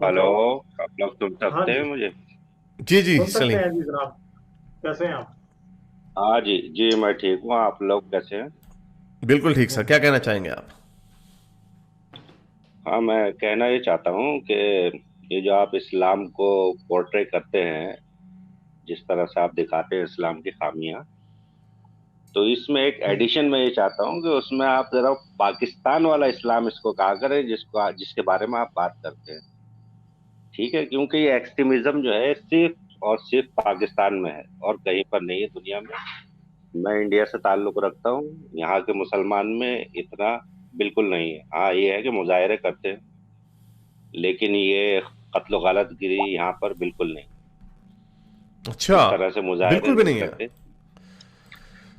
Hello. बताओ। आप लोग सुन हाँ सकते हैं जी, मुझे? जी जी सुन सकते सलीम। हैं जी जनाब। कैसे हैं आप? हाँ जी जी, मैं ठीक हूँ। आप लोग कैसे हैं? बिल्कुल ठीक सर, क्या कहना चाहेंगे आप? हाँ, मैं कहना ये चाहता हूँ कि ये जो आप इस्लाम को पोर्ट्रे करते हैं, जिस तरह से आप दिखाते हैं इस्लाम की खामियां, तो इसमें एक एडिशन मैं ये चाहता हूँ कि उसमें आप जरा पाकिस्तान वाला इस्लाम इसको कहा करें, जिसके बारे में आप बात करते हैं। ठीक है, क्योंकि ये एक्सट्रीमिज्म जो है सिर्फ और सिर्फ पाकिस्तान में है और कहीं पर नहीं है दुनिया में। मैं इंडिया से ताल्लुक रखता हूँ, यहाँ के मुसलमान में इतना बिल्कुल नहीं है। हाँ, ये है कि मुजाहरे करते हैं, लेकिन ये कत्ल गालत गिरी यहाँ पर बिल्कुल नहीं। अच्छा। इस तरह से मुजाहरे बिल्कुल भी नहीं नहीं है। करते।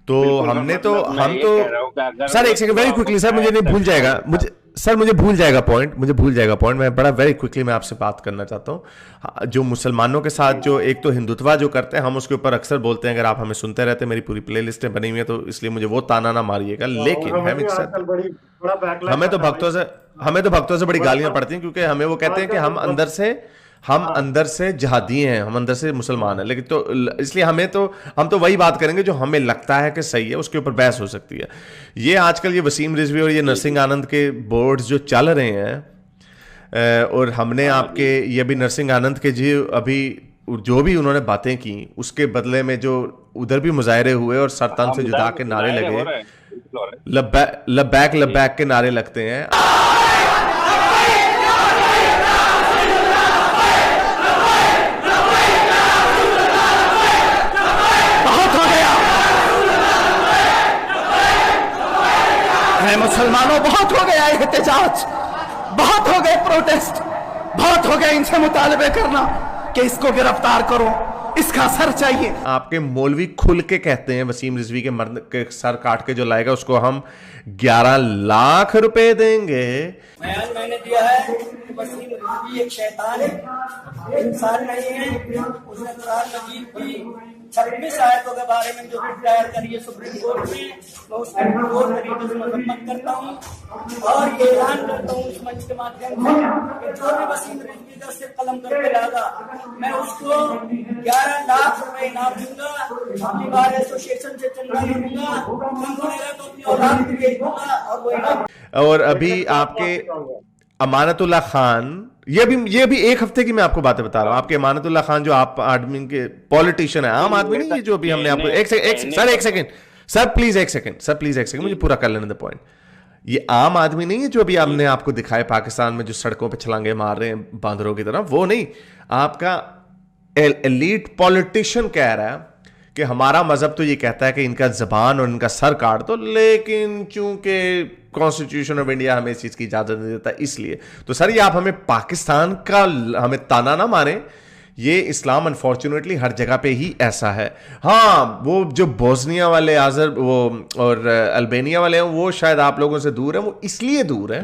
तो बिल्कुल, मैं हमने तो मतलब मैं हम ये तो कह रहा हूँ कि अगर सर वो एक सेकंड, वेरी दुआ को क्विकली सर, मुझे नहीं शायद भूल करने जाएगा वाले मुझे। साहब। सर मुझे भूल जाएगा पॉइंट, मुझे भूल जाएगा पॉइंट। मैं बड़ा वेरी क्विकली मैं आपसे बात करना चाहता हूँ। हाँ, जो मुसलमानों के साथ जो एक तो हिंदुत्वा जो करते हैं, हम उसके ऊपर अक्सर बोलते हैं। अगर आप हमें सुनते रहते हैं, मेरी पूरी प्ले लिस्टें बनी हुई है, तो इसलिए मुझे वो ताना ना मारिएगा। और लेकिन हमें भी हैविंग सेड आजकल दैट, बड़ा बैकलैश हमें तो आता है भाई। भक्तों से हाँ, हमें तो भक्तों से बड़ी बड़ा गालियां पड़ती हैं, क्योंकि हमें वो कहते हैं कि आजकल तो हम हाँ। अंदर से जिहादी हैं, हम अंदर से मुसलमान हैं। हाँ, लेकिन तो इसलिए हम तो वही बात करेंगे जो हमें लगता है कि सही है, उसके ऊपर बहस हो सकती है। ये आजकल ये वसीम रिजवी और ये जी जी नरसिंह आनंद के बोर्ड्स जो चल रहे हैं, और हमने हाँ जी। आपके ये भी नरसिंह आनंद के जी अभी जो भी उन्होंने बातें की, उसके बदले में जो उधर भी मुजाहरे हुए और सरतन हाँ, से जुदा के नारे मुजाहरे हो लगे, रहे हैं, बिल्कुल हो रहे लब्बैक लब्बैक हैं जी। लब्बैक के नारे लगते हैं। बहुत हो गया है मुसलमानों, बहुत हो गया एहतजाज, बहुत हो गए प्रोटेस्ट, बहुत हो गया इनसे मुतालबे करना कि इसको गिरफ्तार करो, इसका सर चाहिए। आपके मौलवी खुल के कहते हैं वसीम रिजवी के मर्द के सर काट के जो लाएगा उसको हम 11 लाख रुपए देंगे। बयान मैंने दिया है कि वसीम रिजवी एक शैतान है, इंसान नहीं है। उसने कुरान मजीद की 26 आयतों के बारे में जो रिट दायर करी है सुप्रीम कोर्ट में, मैं उसकी पूरी तरीके से मजम्मत करता हूँ और ये ऐलान करता हूँ इस मंच के माध्यम से कि जो भी वसीम रिजवी का सिर कलम करके लागा, मैं उसको 11 लाख रुपए इनाम दूंगा, अपनी बार एसोसिएशन से चंदा लूंगा, कम पड़ेगा तो अपनी औलाद भी भेज दूंगा और वो इनाम। और एक अभी मिनट मैं आपको आपके आपसे कहूंगा। अमानतुल्लाह खान, ये भी एक हफ्ते की मैं आपको बातें बता रहा हूं। आपके अमानतुल्लाह खान जो आप आदमी के पॉलिटिशियन है, आम आदमी नहीं, ये जो अभी हमने आपको कहने एक सेकंड सर प्लीज एक सेकंड सर प्लीज एक सेकंड, मुझे जी पूरा कर लेने द पॉइंट। ये आम आदमी नहीं है जो अभी जी हमने आपको दिखाया पाकिस्तान में जो सड़कों पे छलांगे मार रहे हैं बांदरों की तरह, वो नहीं। आपका एलीट पॉलिटिशियन कह रहा है कि हमारा मजहब तो ये कहता है कि इनका जबान और इनका सर काट दो, लेकिन चूंकि कॉन्स्टिट्यूशन ऑफ इंडिया हमें इस चीज की इजाजत नहीं देता, इसलिए। तो सर ये आप हमें पाकिस्तान का हमें ताना ना मारें। ये इस्लाम अनफॉर्चुनेटली हर जगह पे ही ऐसा है। हाँ, वो जो बोस्निया वाले आजर वो और अल्बेनिया वाले हैं, वो शायद आप लोगों से दूर है। वो इसलिए दूर है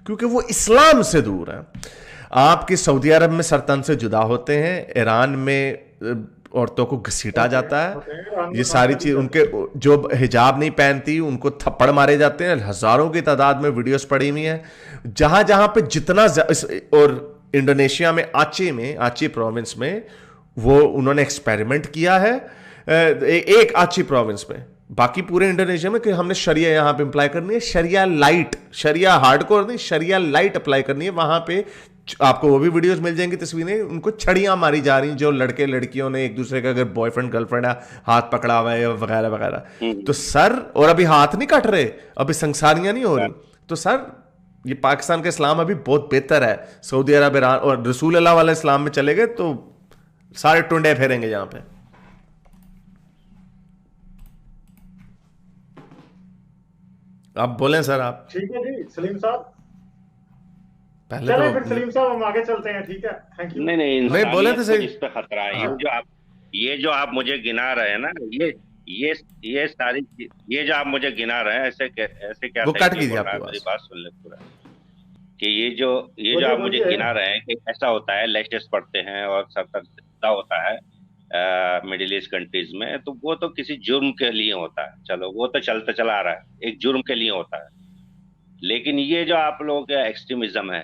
क्योंकि वो इस्लाम से दूर है। आपके सऊदी अरब में सरतन से जुदा होते हैं, ईरान में औरतों को घसीटा जाता होते हैं है। ये हम सारी पे भी चीज, होते उनके जो हिजाब नहीं पहनती उनको थप्पड़ मारे जाते हैं। हजारों की तादाद में वीडियोस पड़ी हुई हैं। जहां जहां पे और इंडोनेशिया में आचे प्रोविंस में वो उन्होंने एक्सपेरिमेंट किया है। एक आची प्रोविंस में, बाकी पूरे इंडोनेशिया में कि हमने शरिया यहां पे अप्लाई करनी है, शरिया लाइट, शरिया हार्डकोर नहीं, शरिया लाइट अप्लाई करनी है। वहां पे आपको वो भी वीडियोस मिल जाएंगी, तस्वीरें, उनको छड़ियां मारी जा रही, जो लड़के लड़कियों ने एक दूसरे का अगर बॉयफ्रेंड गर्लफ्रेंड है हाथ पकड़ा हुआ है वगैरह वगैरह। हम्म, तो सर, और अभी हाथ नहीं कट रहे, अभी संसारियां नहीं हो रही। तो सर ये पाकिस्तान का इस्लाम अभी बहुत बेहतर है। सऊदी अरब, ईरान और रसूल अल्लाह वाला इस्लाम में चले गए तो सारे टुंडे फेरेंगे यहां पे। आप बोलें सर आप ठीक है जी सलीम साहब। पहले तो चलें फिर सलीम साहब, हम आगे चलते हैं। ठीक है, थैंक यू। नहीं नहीं, नहीं बोले इंसानियत तो को सही। जिस पे खतरा है, हाँ, ये जो आप मुझे गिना रहे हैं ना, ये ये सारी ये जो आप मुझे गिना रहे हैं, ऐसे क्या वो थैंक कट यू कीजिए बोल रहा आपकी है, मेरी आवाज। बात सुन ले पूरा। कि ये जो बोलिए आप मुझे बोलिए। गिना रहे हैं कि ऐसा होता है, लेटेस्ट पढ़ते हैं और सतर्कता होता है मिडिल ईस्ट कंट्रीज में, तो वो तो किसी जुर्म के लिए होता है। चलो, वो तो चलता चला आ रहा है, एक जुर्म के लिए होता है। लेकिन ये जो आप लोगों का एक्सट्रीमिज्म है,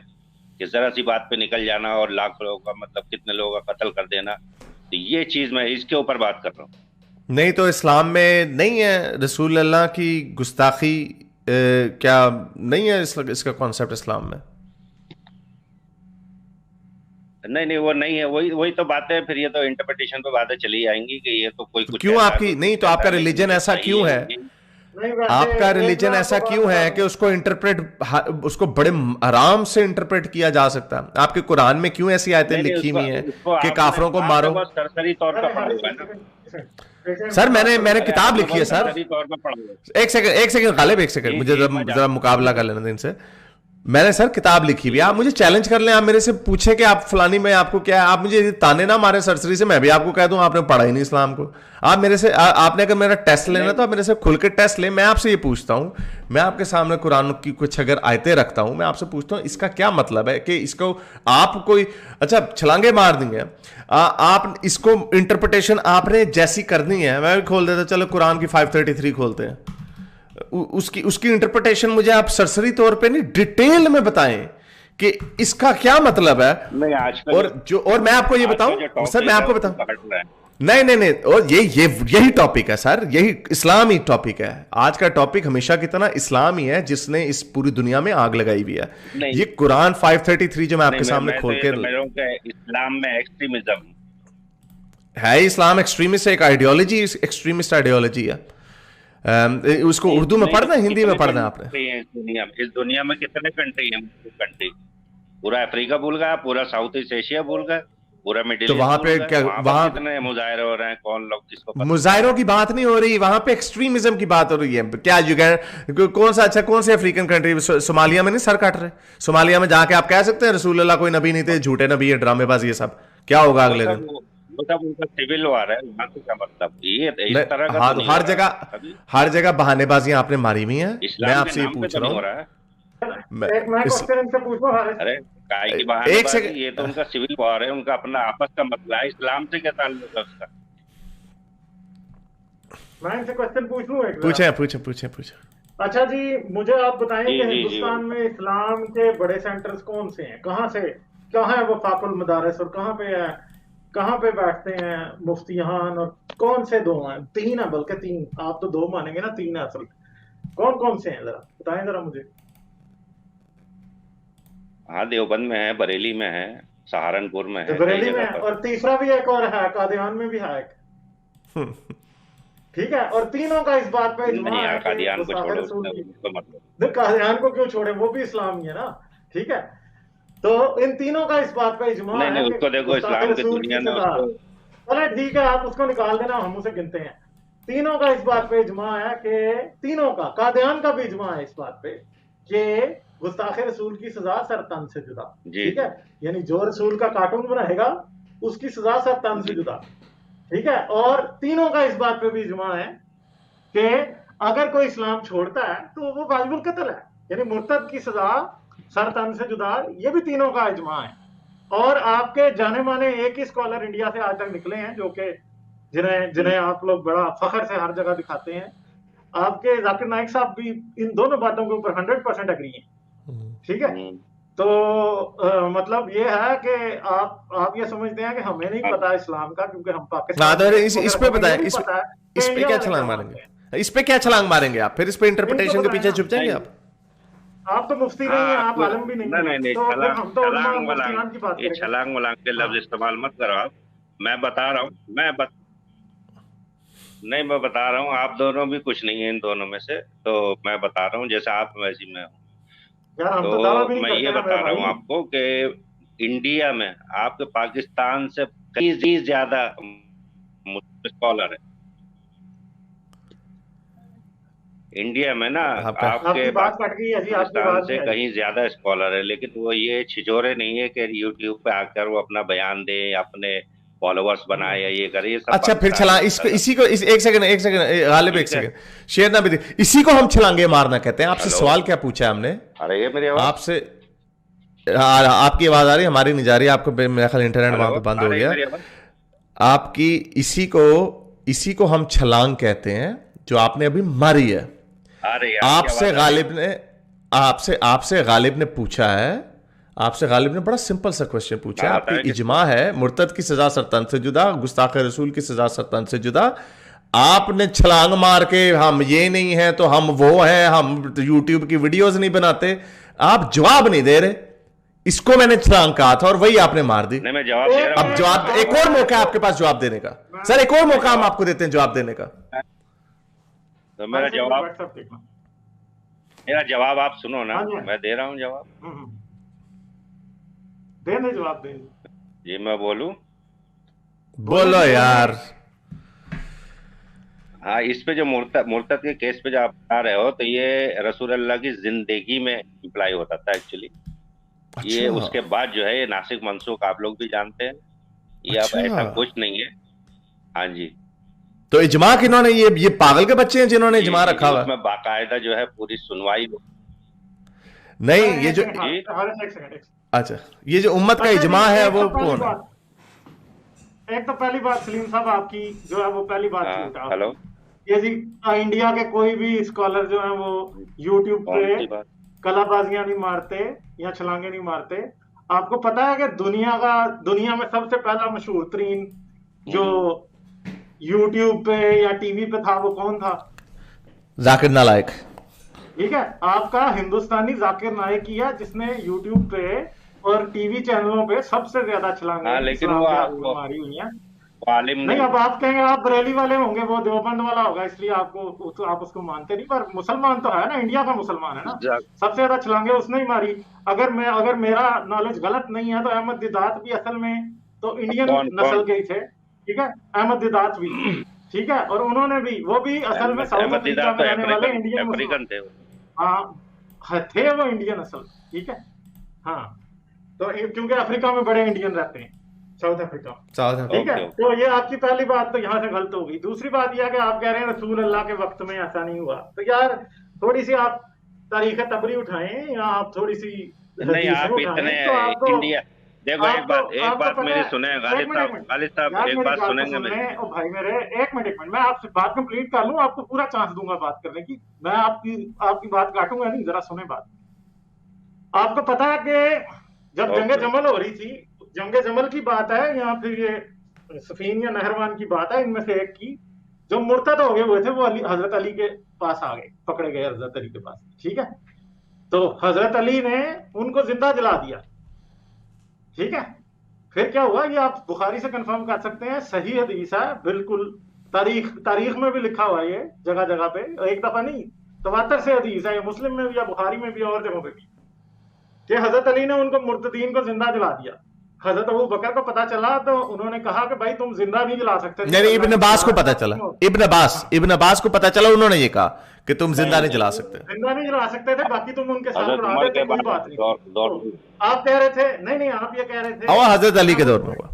कि जरा सी बात पे निकल जाना और लाख लोगों का मतलब कितने लोगों का कत्ल कर देना, तो ये चीज मैं इसके ऊपर बात कर रहा हूँ। नहीं तो इस्लाम में नहीं है रसूल अल्लाह की गुस्ताखी, क्या नहीं है इसका कॉन्सेप्ट इस्लाम में? नहीं वो नहीं है, वही तो बातें है, फिर ये तो इंटरप्रिटेशन पे बातें चली आएंगी कि ये तो कोई तो कुछ क्यों आपकी नहीं, तो आपका रिलीजन ऐसा क्यों है, आपका रिलीजन ऐसा क्यों है कि उसको उसको बड़े आराम से इंटरप्रेट किया जा सकता है? आपके कुरान में क्यों ऐसी आयतें लिखी हुई हैं कि काफिरों को मारो? सरसरी तौर पर पढ़ा हुआ है ना सर, मैंने किताब लिखी है सर। एक सेकंड गालिब, एक सेकंड, मुझे जरा मुकाबला कर लेना इनसे। मैंने सर किताब लिखी भी, आप मुझे चैलेंज कर लें, आप मेरे से पूछे कि आप फलानी में आपको क्या है, आप मुझे ताने ना मारे सरसरी से, मैं भी आपको कह दूं आपने पढ़ा ही नहीं इस्लाम को। आप मेरे से आपने अगर मेरा टेस्ट लेना तो आप मेरे से खुल के टेस्ट लें। मैं आपसे ये पूछता हूं, मैं आपके सामने कुरान की कुछ अगर आयतें रखता हूं, मैं आपसे पूछता हूं इसका क्या मतलब है कि इसको आप कोई अच्छा छलांगे मार देंगे, आप इसको इंटरप्रिटेशन आपने जैसी करनी है, मैं भी खोल देता, चलो कुरान की 533 खोलते हैं, उसकी इंटरप्रिटेशन मुझे आप सरसरी तौर पे नहीं डिटेल में बताएं कि इसका क्या मतलब है। नहीं आजकल और मैं आपको ये बताऊं सर, मैं आपको बताऊं, नहीं, और यही टॉपिक है सर, यही इस्लाम ही टॉपिक है। आज का टॉपिक हमेशा की तरह इस्लाम ही है जिसने इस पूरी दुनिया में आग लगाई हुई है। ये कुरान 533 जो मैं आपके सामने खोल के इस्लाम में एक्सट्रीमिज्म है, इस्लाम एक्सट्रीमिस्ट एक आइडियोलॉजी, एक्सट्रीमिस्ट आइडियोलॉजी है। उसको उर्दू में पढ़ना है, हिंदी में पढ़ना है आपने? इस दुनिया में कितने कंट्री हैं? पूरा अफ्रीका भूल गया, पूरा साउथ ईस्ट एशिया भूल गया, पूरा मिडिल ईस्ट। तो वहां पे क्या, वहां कितने मुजाहरे हो रहे हैं, कौन लोग किसको? मुजाहरों की बात नहीं हो रही, वहां पे एक्सट्रीमिज्म की बात हो रही है। क्या कौन सा अच्छा, कौन से अफ्रीकन कंट्री? सोमालिया में नहीं सर काट रहे? सोमालिया में जाके आप कह सकते हैं रसूल अल्लाह कोई नबी नहीं थे, झूठे नबी है, ड्रामेबाजी, ये सब क्या होगा अगले दिन? उनका सिविल वार है, वहां से क्या मतलब? ये इस तरह का हर जगह बहानेबाजियां आपने मारी हुई हैं। मैं आपसे ये पूछ रहा हूँ, अरे काय की बहानेबाजी? ये तो उनका सिविल वार है, उनका अपना आपस का मसला है, इस्लाम से क्या ताल्लुक है उसका? मैं इनसे क्वेश्चन पूछ लूं एक? पूछे। अच्छा जी, मुझे आप बताएं कि हिंदुस्तान में इस्लाम के बड़े सेंटर्स कौन से हैं? कहाँ है वफाकुल मदारिस, और कहाँ पे बैठते हैं मुफ्तियान, और कौन से दो हैं? 3 है, बल्कि 3, आप तो 2 मानेंगे ना, 3 है असल। कौन से हैं, जरा बताएं जरा मुझे। हाँ, देवबंद में है, बरेली में है, सहारनपुर में है, बरेली में है, और तीसरा भी एक और है, कादियान में भी है एक। ठीक है, और तीनों का इस बात पे इज्मा है कि कादियान को छोड़ो, मतलब कादियान को क्यों छोड़े, वो भी इस्लाम ही है ना। ठीक है, तो इन तीनों का इस बात पे इज्मा है। नहीं, उसको देखो, इस्लाम की दुनिया में चलो ठीक है, आप उसको निकाल देना, हम उसे गिनते हैं। तीनों का इस बात पे इज्मा है कि तीनों का, कादियान का भी इज्मा है इस बात पे कि गुस्ताखे रसूल की सजा सर तन से जुदा। ठीक है, यानी जो रसूल का कार्टून बनाएगा उसकी सजा सर तन से जुदा। ठीक है, और तीनों का इस बात पे भी इज्मा है कि अगर कोई इस्लाम छोड़ता है तो वो वाजिबुल कत्ल है, यानी मुर्तद की सजा सर तन से जुदा। ये भी तीनों का इज्मा है। और आपके जाने माने एक ही स्कॉलर इंडिया से आज तक निकले हैं जो कि जिन्हें आप लोग बड़ा फखर से हर जगह दिखाते हैं, आपके जाकिर नाइक साहब भी इन दोनों बातों के ऊपर 100% एग्री हैं। ठीक है, तो मतलब ये है कि आप ये समझते हैं कि हमें नहीं पता इस्लाम का, क्योंकि हम पाकिस्तान। इस पे बताएं, इस पे क्या छलांग मारेंगे? इस पे क्या छलांग मारेंगे आप? फिर इस पे इंटरप्रिटेशन के पीछे छुप जाएंगे आप तो मुफ्ती नहीं है, आप आलम भी नहीं। नहीं, तो हम तो मुफ्तियान की बात करेंगे। छलांग वलांग के लफ्ज इस्तेमाल मत करो आप। मैं बता रहा हूँ, मैं बता रहा हूँ, आप दोनों भी कुछ नहीं है इन दोनों में से, तो मैं बता रहा हूँ जैसे आप वैसी मैं हूँ। तो मैं ये बता रहा हूँ आपको कि इंडिया में आपके पाकिस्तान से कई ज्यादा स्कॉलर है। इंडिया में ना आपके पाकिस्तान से कहीं ज्यादा स्कॉलर है, लेकिन वो ये छिजोरे नहीं है कि यूट्यूब पे आकर वो अपना बयान दे, अपने फॉलोअर्स बनाए या ये करे। अच्छा, फिर इसी को एक सेकंड गालिब, एक सेकंड शेयर ना भी, इसी को हम छलांगे मारना कहते हैं। आपसे सवाल क्या पूछा है हमने? अरे ये मेरी आवाज आपसे, आपकी आवाज आ रही है, हमारी नहीं जा रही। आपको मेरा ख्याल इंटरनेट वहां पे बंद हो गया आपकी। इसी को हम छलांग कहते हैं जो आपने अभी मारी है। आपसे गालिब ने पूछा है, आपसे गालिब ने बड़ा सिंपल सा क्वेश्चन पूछा है, हाँ, आपकी बताइए। इजमा है मुर्तद की सजा सरतन से जुदा, गुस्ताख रसूल की सजा सरतन से जुदा। आपने छलांग मार के हम ये नहीं है तो हम वो है, हम यूट्यूब की वीडियोस नहीं बनाते, आप जवाब नहीं दे रहे। इसको मैंने छलांग कहा था और वही आपने मार दी। नहीं, मैं जवाब दे रहा अब हूँ। जवाब, एक और मौका है आपके पास जवाब देने का सर, एक और मौका हम आपको देते हैं जवाब देने का। तो मेरा जवाब WhatsApp देखना। आप सुनो ना, हाँ जी। मैं दे रहा हूँ जवाब। देने जवाब देने। जी मैं बोलूं? बोलो यार। हाँ, इस पे जो मुर्तद के केस पे जो आप बता रहे हो, तो ये रसूल अल्लाह की जिंदगी में इम्प्लाई होता था एक्चुअली। ये अच्छा। उसके बाद जो है ये नासिक मनसूख आप लोग भी जानते हैं, ये अब अच्छा। ऐसा कुछ नहीं है। हाँ जी, तो इजमा किन्होंने, ये पागल के बच्चे हैं जिन्होंने इजमा जी, रखा हुआ? उसमें बाकायदा जो है पूरी सुनवाई हो। नहीं, ये जो, एक सेकंड। अच्छा, ये जो उम्मत का इजमा है वो कौन है? एक तो पहली बात सलीम साहब आपकी जो है वो पहली बात हाँ, झूठा। हेलो, ये जी इंडिया के कोई भी स्कॉलर जो है वो यूट्यूब कौन सी पे बात? कलाबाजियां नहीं मारते या छलांगे नहीं मारते। आपको पता है कि दुनिया में सबसे पहला मशहूर तरीन जो यूट्यूब पे या टीवी पे था वो कौन था? जाकिर नालायक। ठीक है, आपका हिंदुस्तानी जाकिर नायक ही है जिसने यूट्यूब पे और टीवी चैनलों पे सबसे ज्यादा छलांगे हाँ, लेकिन वो आपको मारी हुई है। आलिम नहीं, अब आप कहेंगे आप बरेली वाले होंगे, वो देवबंद वाला होगा, इसलिए आपको तो आप उसको मानते नहीं, पर मुसलमान तो है ना, इंडिया का मुसलमान है ना, सबसे ज्यादा छलांगे उसने ही मारी। अगर मेरा नॉलेज गलत नहीं है तो अहमद दिदात भी असल में तो इंडियन नस्ल के ही थे। ठीक है, अहमद दिदात भी, ठीक है, और उन्होंने भी, वो भी असल में साउथ अफ्रीका में रहने वाले इंडियन अफ्रीकन थे। हाँ, थे वो इंडियन असल। ठीक है, हाँ, तो क्योंकि अफ्रीका में बड़े इंडियन रहते हैं, साउथ अफ्रीका। ठीक है, तो ये आपकी पहली बात तो यहाँ से गलत हो गई। दूसरी बात यह है कि आप कह रहे हैं रसूल अल्लाह के वक्त में ऐसा नहीं हुआ, तो यार थोड़ी सी आप तारीख तबरी उठाएं या आप थोड़ी सी नहीं, आप इतने तो इंडिया देखो, एक बात मेरी सुने गालिब साहब, एक बात सुनेंगे मेरी। ओ भाई मेरे, एक मिनट मैं आपसे बात कंप्लीट कर लूं, आपको पूरा चांस दूंगा बात करने की, मैं आपकी बात काटूंगा नहीं, जरा सुने बात। आपको पता है कि जब जंगे जमल हो रही थी, जंगे जमल की बात है या फिर ये सफीन या नहरवान की बात है, इनमें से एक की, जो मुर्तद हो गए हुए थे वो हजरत अली के पास आ गए, पकड़े गए हजरत अली के पास। ठीक है, तो हजरत अली ने उनको जिंदा जला दिया। ठीक है, फिर क्या हुआ, ये आप बुखारी से कंफर्म कर सकते हैं, सही हदीस है बिल्कुल, तारीख में भी लिखा हुआ है ये जगह जगह पे, एक दफा नहीं, तवातर से हदीस है, मुस्लिम में भी या बुखारी में भी और जगहों पे भी, कि हजरत अली ने उनको मुर्तदीन को जिंदा जला दिया। हजरत अबू बकर को पता चला तो उन्होंने कहा कि भाई तुम जिंदा नहीं जला सकते। नहीं, इब्न अब्बास को पता चला, इब्न अब्बास को पता चला, उन्होंने ये कहा कि तुम जिंदा नहीं जला सकते, जिंदा नहीं जला सकते थे, बाकी तुम उनके साथ उड़ा देते, कोई बात नहीं। आप कह रहे थे, नहीं, आप ये कह रहे थे हजरत अली के दौर में हुआ।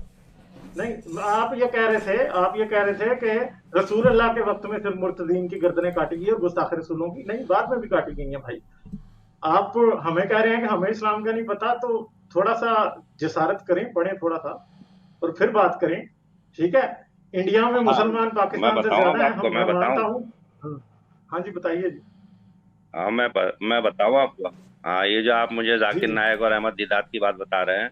नहीं, आप ये कह रहे थे कि रसूल अल्लाह के वक्त में सिर्फ मुर्तदीन की गर्दनें काटी गई और गुस्ताखे रसूलों की नहीं, बाद में भी काटी गई हैं। भाई आप हमें कह रहे हैं कि हमें इस्लाम का नहीं पता, तो थोड़ा सा जसारत करें, पढ़ें थोड़ा सा और फिर बात करें। ठीक है, इंडिया में मुसलमान पाकिस्तान से ज्यादा है, मैं मानता हूँ। हाँ जी, बताइए जी। हाँ, मैं बताऊँ आपको। हाँ, ये जो आप मुझे जाकिर नायक और अहमद दिदात की बात बता रहे हैं,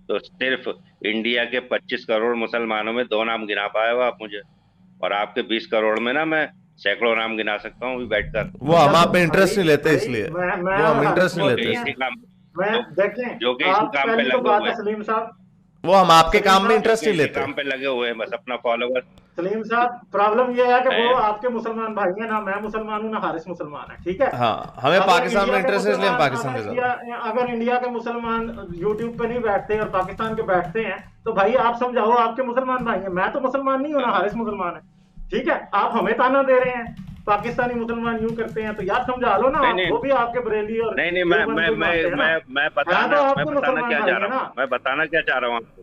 तो सिर्फ इंडिया के 25 करोड़ मुसलमानों में 2 नाम गिना पाए हो आप मुझे, और आपके 20 करोड़ में ना मैं सैकड़ों नाम गिना सकता हूँ बैठ कर। वो हम आप में इंटरेस्ट नहीं लेते, इसलिए वो हम इंटरेस्ट नहीं लेते, जो कि इसी काम पे लगे हुए हैं। सलीम साहब, वो हम आपके काम में इंटरेस्ट नहीं लेते, काम पे लगे हुए हैं, बस अपना फॉलोवर। सलीम साहब, प्रॉब्लम ये है कि वो आपके मुसलमान भाई हैं, ना मैं मुसलमान हूँ ना हारिस मुसलमान है। ठीक है, हाँ, हमें पाकिस्तान में इंटरेस्ट है, इसलिए हम पाकिस्तान के साथ। अगर इंडिया के मुसलमान यूट्यूब पे नहीं बैठते और पाकिस्तान के बैठते हैं, तो भाई आप समझाओ, आपके मुसलमान भाई हैं, मैं तो मुसलमान नहीं हूँ ना हारिस मुसलमान है। ठीक है, आप हमें ताना दे रहे हैं पाकिस्तानी मुसलमान यूं करते हैं, तो यार समझा लो ना। नहीं, वो भी आपके बरेली और नहीं, मैं बताना क्या चाह रहा हूँ आपको।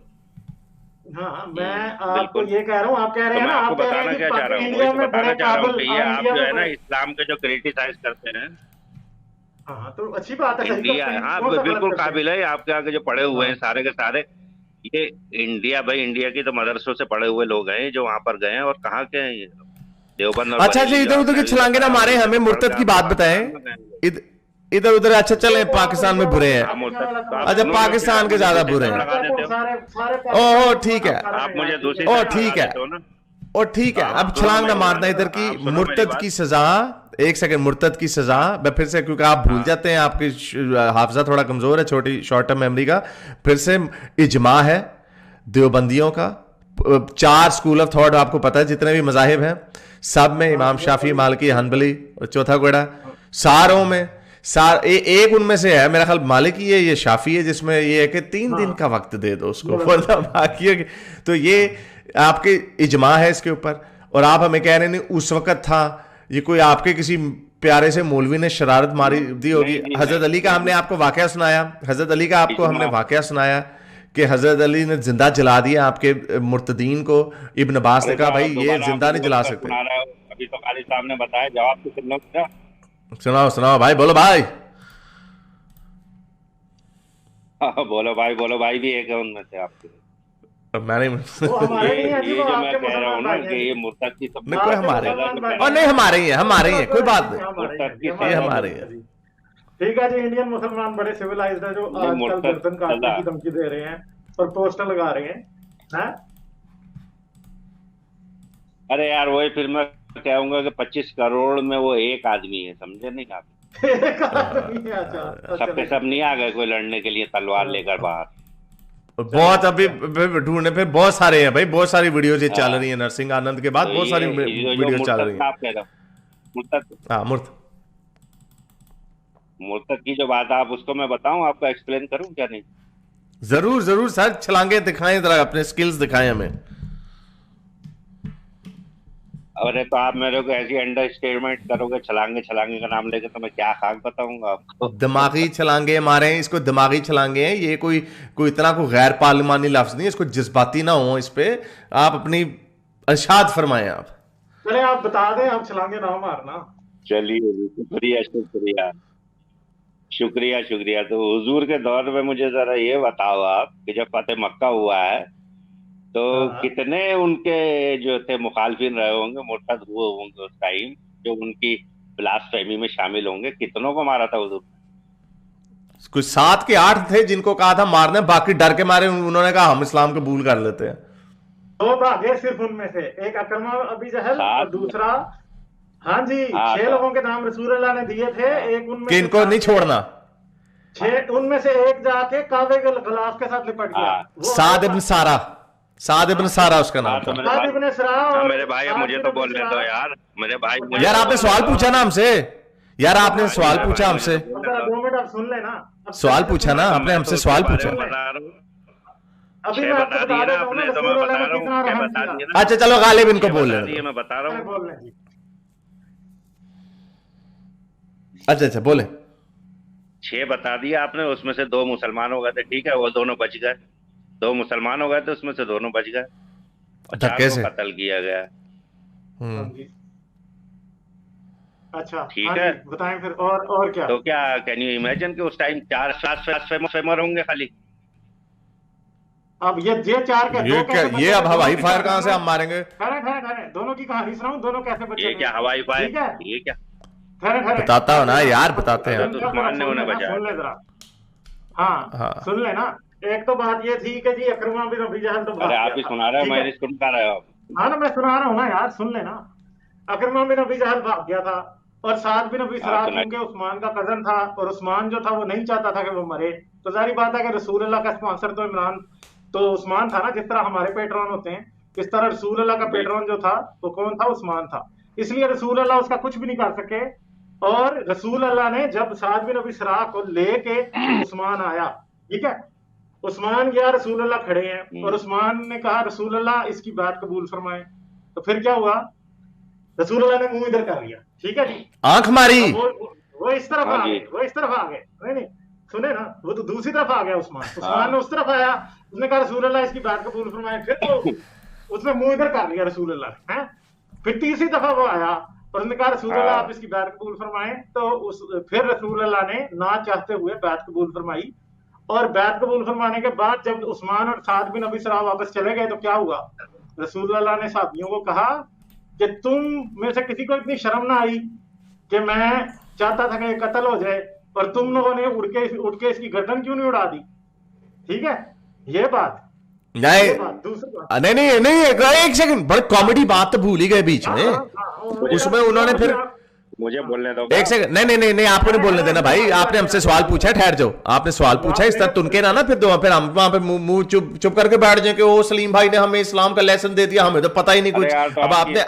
हाँ, मैं आपको ये कह रहा हूँ, आप कह रहे हैं ना, आप कह रहे हैं क्या चाह रहा हूँ, इंडिया में बड़े काबिल, ये आप जो है ना इस्लाम के जो क्रिटिसाइज करते हैं। हाँ, तो अच्छी बात है, इंडिया, हाँ बिल्कुल काबिल है, आपके आगे जो पढ़े हुए हैं सारे के सारे, ये इंडिया की तो मदरसों से पढ़े हुए लोग हैं जो वहां पर गए हैं, और कहाँ के हैं देवबंद। अच्छा, इधर उधर के छलांगे ना मारे, हमें मुर्तद की बात बताएं, इधर उधर। अच्छा चले, पाकिस्तान में बुरे हैं। अच्छा पाकिस्तान के ज्यादा बुरे हैं। ओह ठीक है, आप मुझे दूसरी ओ ठीक है, और ठीक है। अब छलांग ना मारना इधर की। मुर्तद की सजा, एक सेकंड, मुर्तद की सजा मैं फिर से, क्योंकि आप भूल जाते हैं, आपकी हाफजा थोड़ा कमजोर है, छोटी शॉर्ट टर्म मेमोरी का। फिर से इजमा है देवबंदियों का, 4 स्कूल ऑफ थॉट आपको पता है, जितने भी मजाहिब हैं सब में, इमाम शाफी, मालिकी, हनबली और चौथा गोड़ा, सारों में एक उनमें से है मेरा ख्याल मालिकी है, ये शाफी है, जिसमें ये है कि 3 दिन का वक्त दे दो उसको, वरना बाकी। तो ये आपके इजमा है इसके ऊपर। और आप हमें कह रहे नहीं उस वक्त था, ये कोई आपके किसी प्यारे से मौलवी ने शरारत मारी दी होगी। हजरत अली का हमने आपको वाकया सुनाया, हजरत अली का आपको हमने वाकया सुनाया कि हजरत अली ने जिंदा जला दिया आपके मुर्तदीन को। इब्न अब्बास ने कहा भाई ये जिंदा नहीं जला सकते। अभी तो काली साहब ने बताया, जवाब तो सुन लो। सुनाओ सुनाओ भाई, बोलो भाई। बोलो भाई भी एक है उनमें से आपके। मैंने वो हमारे नहीं है जी, ये वो जो मैं आपके कह रहा हूँ ना मुसलमान कि भाई ये हैं। मुर्तद की सब नहीं कोई हमारे, और नहीं हमारे ही है, हमारे ही है, कोई बात नहीं, ये हमारे ही है। ठीक है जी, इंडियन मुसलमान बड़े सिविलाइज्ड है, जो आजकल गर्दन काटने की धमकी दे रहे हैं और पोस्टर लगा रहे हैं। अरे यार वही फिर मैं कहूंगा कि 25 करोड़ में वो एक आदमी है, समझे नहीं आप? सबके सब नहीं आ गए कोई लड़ने के लिए तलवार लेकर बाहर। बहुत अभी ढूंढने पे बहुत सारे हैं भाई, बहुत सारी वीडियोज ये चल रही है। नरसिंह आनंद के बाद बहुत सारी वीडियो चल रही है। मुर्तद की जो बात है, आप उसको मैं बताऊं, आपको एक्सप्लेन करूं क्या? नहीं जरूर जरूर सर, छलांगे दिखाएं जरा, अपने स्किल्स दिखाएं हमें। अरे तो आप मेरे को ऐसी अंडर स्टेटमेंट करोगे छलांगे का नाम लेके, तो मैं क्या खाक बताऊंगा आपको? दिमागी छलांगे मारे हैं इसको, दिमागी छलांगे हैं ये, कोई इतना कोई गैर पार्लिमानी लफ्ज नहीं, इसको जज्बाती ना हो इस पे। आप अपनी इरशाद फरमाएं आप। चले आप बता दें, आप छलांगे ना मारना। चलिए शुक्रिया। तो हुजूर के दौर में मुझे जरा ये बताओ आप कि जब फतेह मक्का हुआ है तो कितने उनके जो थे मुखालफिन रहे होंगे, मुर्तद हुए होंगे उस टाइम, जो उनकी ब्लास्फेमी में शामिल होंगे? कितनों को मारा था हुजूर? कुछ 7 के 8 थे जिनको कहा था मारने, बाकी डर के मारे उन्होंने कहा हम इस्लाम कबूल कर लेते हैं। 2 भागे सिर्फ उनमें से, एक अकरमा अबी जहल और दूसरा, हाँ जी, 6 लोगों के नाम रसूल अल्लाह ने दिए थे। एक उनमें कि इनको नहीं छोड़ना, 6 उनमें से एक जाके काबे के गिलाफ के साथ लिपट गया। साद इब्न सारा उसका नाम था। मेरे भाई मुझे तो बोलने दो यार, मेरे भाई। यार आपने सवाल पूछा ना हमसे, यार आपने सवाल पूछा हमसे, 2 मिनट आप सुन लेना। सवाल पूछा ना आपने हमसे, सवाल पूछा। अभी मैं आपको बता देता हूं ना रसूल अल्लाह ने कितना रहम किया। अच्छा चलो गालिब इनको बोल रहे मैं बता रहा हूँ। अच्छा बोले। 6 बता दिया आपने, उसमें से 2 मुसलमान हो गए थे, ठीक है, वो दोनों बच गए। 2 मुसलमान हो गए थे, उसमें से दोनों बच गए और 4 को कत्ल किया गया। अच्छा ठीक है, बताएं फिर और क्या? तो क्या कैन यू इमेजिन कि उस टाइम 4 फेमर होंगे खाली? अब ये 4 के ये अब हवाई फायर कहां से हम मारेंगे? ठहरे दोनों की कहानी सुनाऊं, दोनों कैसे बचे? ये क्या हवाई फायर, ये क्या? बताता हो ना यार, बताते हैं। उस्मान ने उन्हें बचाया। सुन ले जरा, हाँ सुन ले ना। एक तो बात ये थी कि जी अकरमा बिन अबी जहल तो अरे आप ही सुना रहे हो, मैं इसको सुना रहा हूँ। हाँ ना, मैं सुना रहा हूँ ना यार, सुन लेना। अकरमा बिन अबी जहल भाग गया था और साद बिन अबी सराह क्योंकि उस्मान का कजन था और उस्मान जो था वो नहीं चाहता था कि वो मरे। तो जारी बात है कि रसूल अल्लाह का स्पॉन्सर तो इमरान तो उस्मान था ना, जिस तरह हमारे पेट्रोन होते हैं इस तरह रसूल अल्लाह का पेट्रोन जो था वो कौन था? उस्मान था। इसलिए रसूल अल्लाह उसका कुछ भी नहीं कर सके। और रसूल अल्लाह ने जब साद बिन अबी सराह को लेके उस्मान आया, ठीक है, उस्मान गया, रसूल अल्लाह खड़े हैं और उस्मान ने कहा रसूल अल्लाह इसकी बात कबूल फरमाए। तो फिर क्या हुआ? रसूल अल्लाह ने मुंह इधर कर लिया, ठीक है जी, आंख मारी, वो इस तरफ आ गए, वो इस तरफ आ गए। नहीं सुने ना, वो तो दूसरी तरफ आ गया उस्मान ने उस तरफ आया, उसने कहा रसूल अल्लाह इसकी बात कबूल फरमाए। फिर तो उसने मुंह इधर कर लिया रसूल अल्लाह है। फिर तीसरी दफा वो आया और उसने कहा रसूल अल्लाह आप इसकी बात कबूल फरमाएं। तो फिर रसूल अल्लाह ने ना चाहते हुए बात कबूल फरमाई। और बात कबूल फरमाने के बाद जब उस्मान और साद बिन अबी सराह वापस चले गए तो क्या हुआ? रसूल अल्लाह ने साथियों को कहा कि तुम में से किसी को इतनी शर्म ना आई कि मैं चाहता था कि कत्ल हो जाए, और तुम लोगों ने उड़ के इसकी गर्दन क्यों नहीं उड़ा दी? ठीक है, ये बात। नहीं दूसरी बात, नहीं नहीं नहीं, एक सेकंड, बड़ी कॉमेडी बात तो भूल ही गए बीच में। उसमें उन्होंने फिर मुझे बोलने दो, एक सेकंड, नहीं नहीं नहीं नहीं, आपको नहीं बोलने देना भाई, आपने हमसे सवाल पूछा है, ठहर जाओ, आपने सवाल पूछा, इस तरह तुनके ना फिर दो, फिर हम वहां पे मुंह चुप चुप करके बैठ जाए कि ओ सलीम भाई ने हमें इस्लाम का लेसन दे दिया, हमें तो पता ही नहीं कुछ। अब आपने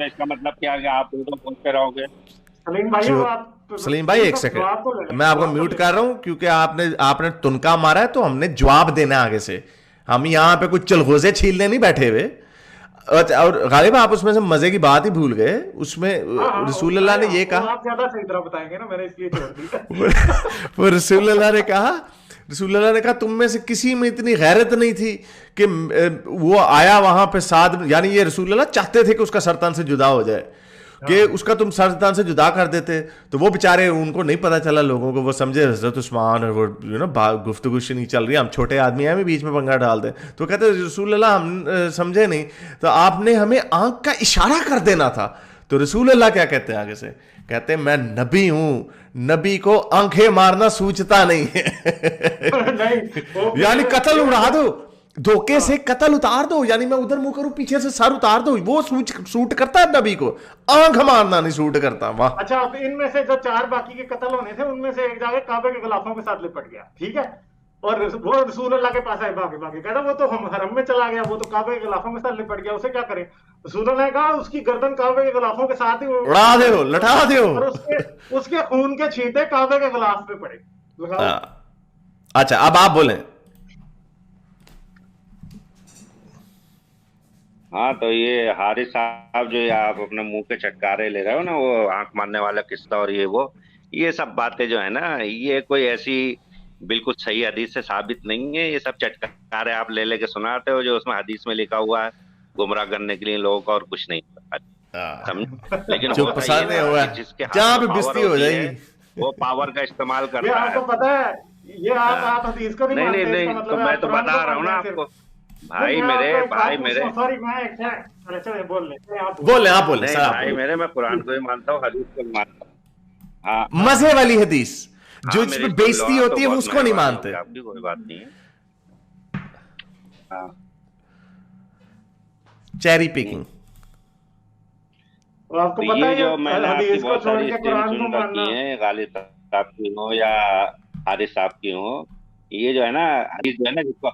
इसका मतलब क्या है, आप उनको बोलते रहोगे? सलीम भाई एक सेकंड, मैं आपको म्यूट कर रहा हूं क्योंकि आपने तुनका मारा है, तो हमने जवाब देना है आगे से, हम यहाँ पे कुछ चलगोजे छीलने नहीं बैठे हुए। और गालिब आप उसमें से मजे की बात ही भूल गए, उसमें रसूल अल्लाह ने ये कहा, आप ज्यादा सही तरह बताएंगे ना, मैंने इसलिए छोड़ दिया। वो रसूल अल्लाह ने कहा तुम में से किसी में इतनी गैरत नहीं थी कि वो आया वहां पे साथ, यानी ये रसूल अल्लाह चाहते थे कि उसका सरतान से जुदा हो जाए, कि उसका तुम सरतान से जुदा कर देते, तो वो बेचारे, उनको नहीं पता चला लोगों को, वो समझे हजरत उस्मान और वो गुफ्तगू नहीं चल रही, हम छोटे आदमी हैं, हमें बीच में पंगा डाल दे, तो कहते रसूल अल्लाह हम समझे नहीं, तो आपने हमें आंख का इशारा कर देना था। तो रसूल अल्लाह क्या कहते हैं आगे से, कहते हैं मैं नबी हूं, नबी को आंखें मारना सूझता नहीं है। यानी कत्ल उड़ा दो, धोखे से कत्ल उतार दो, यानी मैं उधर मुंह करूं पीछे से सर उतार दो, वो सूट करता है नबी को, आंख मारना नहीं सूट करता। वाह। अच्छा, अब इनमें से जो 4 बाकी के कत्ल होने थे, उनमें से एक जाके काबे के गिलाफों के साथ लिपट गया, ठीक है, और वो रसूल अल्लाह के पास आए भागे कहता वो तो हम हरम में चला गया, वो तो काबे के गिलाफों के साथ लिपट गया, उसे क्या करें? रसूल अल्लाह ने कहा उसकी गर्दन काबे के गिलाफों के साथ ही उड़ा दो, लटा दो, और उसके खून के छींटे काबे के गिलाफ पे पड़े। अच्छा, अब आप बोलें। हाँ, तो ये हारिस साहब जो आप अपने मुंह के चटकारे ले रहे हो ना, वो आंख मारने वाला किस्सा और ये सब बातें जो है ना, ये कोई ऐसी बिल्कुल सही हदीस से साबित नहीं है, ये सब चटकारे आप ले लेके सुनाते हो, जो उसमें हदीस में लिखा हुआ है गुमराह करने के लिए लोगों का, और कुछ नहीं। लेकिन जिसके हाथ में पावर होती है, वो पावर का इस्तेमाल करता है। आपको पता है, ये आप हदीस को नहीं मानते, नहीं, तो मैं तो बता रहा हूँ ना आपको, भाई मेरे सॉरी, मैं बोल ले आप बोल ले भाई मेरे, मैं कुरान को ही मानता हूँ, हदीस को मानता हूँ। हाँ, मजे वाली हदीस जो इसमें बेइज्जती होती है, उसको नहीं मानते। आपकी कोई बात नहीं है। हाँ, चेरी पिकिंग। आपको पता है जो मैंने आपकी बहुत सारी सुन रखी है, गालिब साहब की हो या हारिस साहब की हो, ये जो है ना हदीस जो है ना, जिसको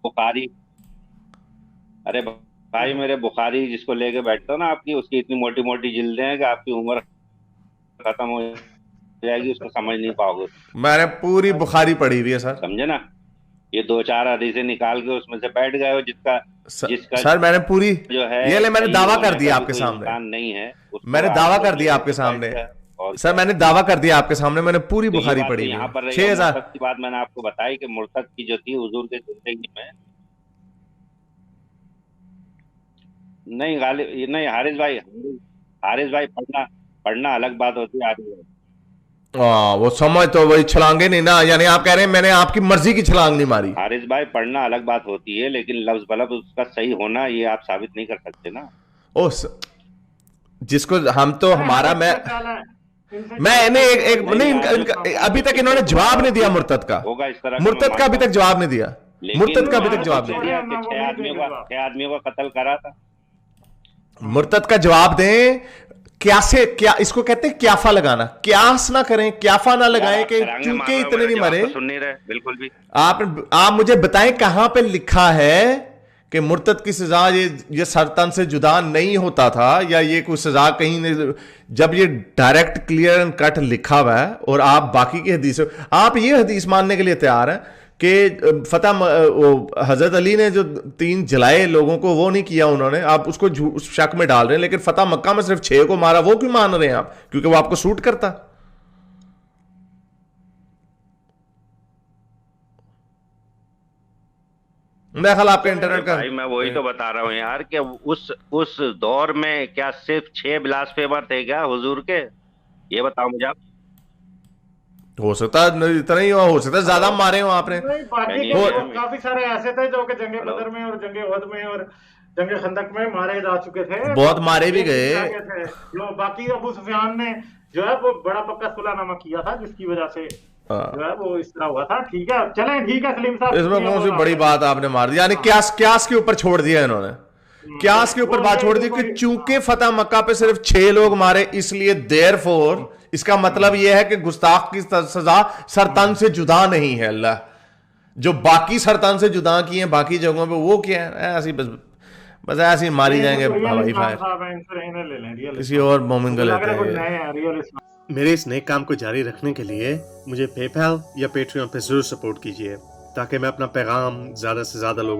बुखारी, अरे भाई मेरे बुखारी जिसको लेके बैठता हो ना, आपकी उसकी इतनी मोटी मोटी जिल्दें हैं कि आपकी उम्र खत्म हो जाएगी, उसको समझ नहीं पाओगे। मैंने पूरी बुखारी पढ़ी हुई है सर, समझे ना, ये 2-4 हदीसें निकाल के उसमें से बैठ गए हो, जिसका सर मैंने पूरी जो है, ये ले, मैंने दावा कर दिया आपके सामने, नहीं है, मैंने दावा कर दिया आपके सामने सर, मैंने दावा कर दिया आपके सामने, मैंने पूरी बुखारी पढ़ी। यहाँ पर 6000 की बात मैंने आपको बताई कि मुर्तद की जो थी हुजूर के जिंदगी में, नहीं गालिब, नहीं हारिस भाई पढ़ना अलग बात होती है। वो समझ तो वही छलांगे नहीं ना, यानी आप कह रहे हैं मैंने आपकी मर्जी की छलांग नहीं मारी। हारिस भाई, पढ़ना अलग बात होती है, लेकिन लफ्ज बलफ्ज उसका सही होना ये आप साबित नहीं कर सकते ना। जिसको हम तो हमारा मैं नहीं, अभी तक इन्होंने जवाब नहीं दिया मुर्तद का, होगा इस तरह, मुर्तद का अभी तक जवाब नहीं दिया, मुर्तद का अभी तक जवाब नहीं दिया। 6 आदमियों का कत्ल करा था, मुर्तद का जवाब दें। क्या इसको कहते हैं क्याफा लगाना, क्यास ना करें, क्याफा ना लगाएं कि चूंकि इतने नहीं मरे। सुन नहीं रहे बिल्कुल भी। आप मुझे बताएं कहां पे लिखा है कि मुर्तद की सजा ये सरतन से जुदा नहीं होता था, या ये कोई सजा कहीं नहीं, जब ये डायरेक्ट क्लियर एंड कट लिखा हुआ है, और आप बाकी की हदीस, आप ये हदीस मानने के लिए तैयार हैं कि हजरत अली ने जो 3 जलाए लोगों को वो नहीं किया उन्होंने, आप उसको उस शक में डाल रहे हैं, लेकिन फतह मक्का में सिर्फ 6 को मारा, वो क्यों मान रहे हैं आप? क्योंकि वो आपको सूट करता। मेरा ख्याल आपके इंटरनेट का, भाई मैं वही तो बता रहा हूँ यार कि उस दौर में क्या सिर्फ 6 ब्लास्फेमर थे क्या हुजूर के? ये बताओ मुझे आप। हो सकता है इतना ही हो सकता है ज्यादा मारे हो आपने। काफी सारे ऐसे थे जो कि जंगे बदर में और जंगे उहद में और जंग खंदक में मारे जा चुके थे, बहुत मारे भी गए थे। जो बाकी अबू सुफियान ने जो है वो बड़ा पक्का सुलहनामा किया था, जिसकी वजह से जो है वो इस तरह हुआ था। ठीक है, चलें, ठीक है सलीम साहब, इसमें कौन सी बड़ी बात आपने मार दी, यानी क्यास के ऊपर छोड़ दिया इन्होंने, क्यास के ऊपर बात छोड़ दी कि चूंकि फतह मक्का पे सिर्फ 6 लोग मारे, इसलिए देयरफॉर इसका मतलब यह है कि गुस्ताख की सजा सरतन से जुदा नहीं है। अल्लाह जो बाकी सरतन से जुदा किए हैं बाकी जगहों पे, वो क्या है, ऐसी बस ऐसे ही मारी जाएंगे हवाई फायर, किसी और मोमिन को लेते हैं। मेरे इस नए काम को जारी रखने के लिए मुझे पेपैल या पेट्रियन पे जरूर सपोर्ट कीजिए, ताकि मैं अपना पैगाम ज्यादा से ज्यादा लोगों